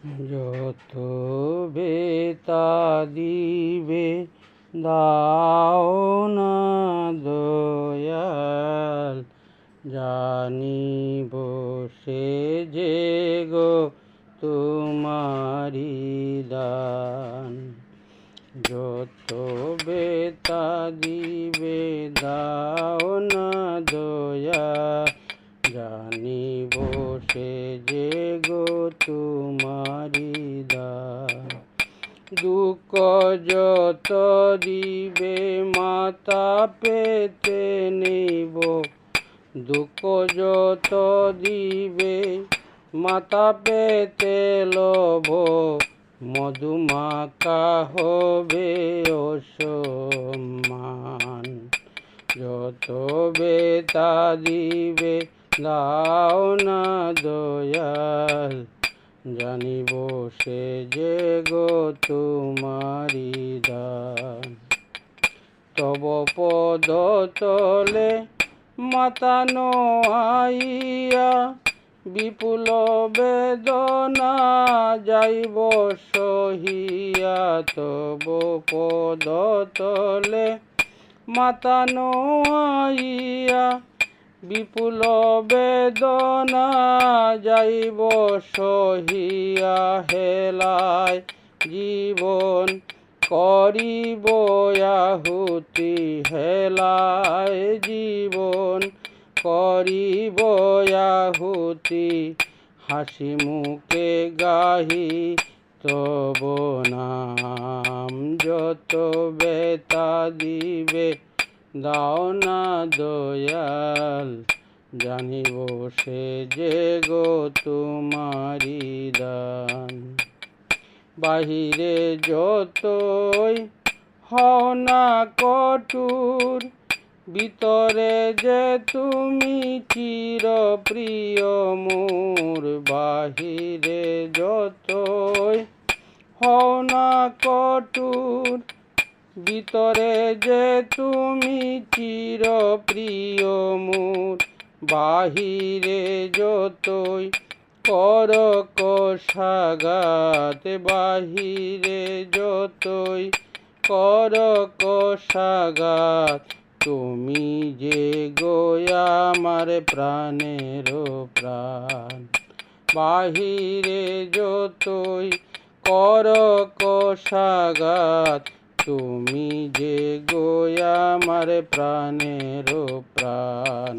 যত বেতা দিবে দাও না দয়াল, জানিব সে যে গো তোমারি দান। যত বেতা দিবে দাও না দয়াল, জানিব সে যে গো তোমারি দান। দুঃখ যত দিবে মাতা পেতে নেব, দুঃখ যত দিবে মাতা পেতে লোভ, মধুমাখা হবে অসম্মান। যত বেতা দিবে দাও না দয়াল, জানিব সে যে গো তোমারি দান। তব পদ তলে মাতা নোয়াইয়া, বিপুল বেদনা যাইব সহিয়া। তব পদ তলে মাতা নোয়াইয়া, বিপুল বেদনা যাইব সহিয়া। হেলায় জীবন করিব আহুতি, হেলায় জীবন করিব আহুতি। হাসি মুখে গাহি তব নাম, যত বেতা দিবে দাও না দয়াল, জানিব সে যে গো তোমারি দান। বাহিরে যতই হও না কঠোর, ভিতরে যে তুমি চিরপ্রিয় মোর। বাহিরে যতই হও না কঠোর, ভিতরে যে তুমি চিরপ্রিয় মোর। বাহিরে যতই কর কষাঘাত, বাহিরে যতই কর কষাঘাত, তুমি যে গো আমার প্রাণের প্রাণ। বাহিরে যতই কর কষাঘাত, তুমি যে গো আমার প্রাণের প্রাণ।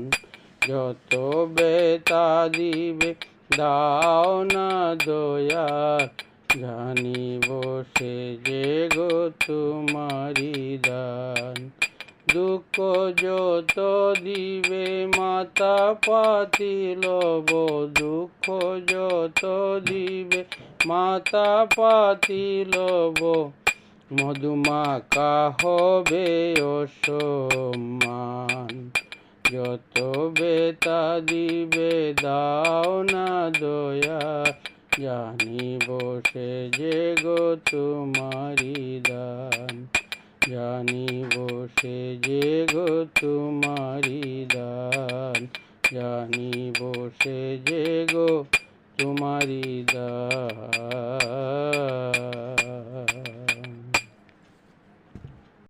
যত বেতা দিবে দাও না দয়াল, জানিব সে যে গো তোমারি দান। দুঃখ যত দিবে মাতা পাতিল, দুঃখ যত দিবে মাতা পাতিল, মধুমাখা হবে অসম্মান। যত বেতা দিবে দাও না দয়াল, জানিব সে যে গো তোমারি দান। জানিব সে যে গো তোমারি দান, জানিব সে যে গো তোমারি দান।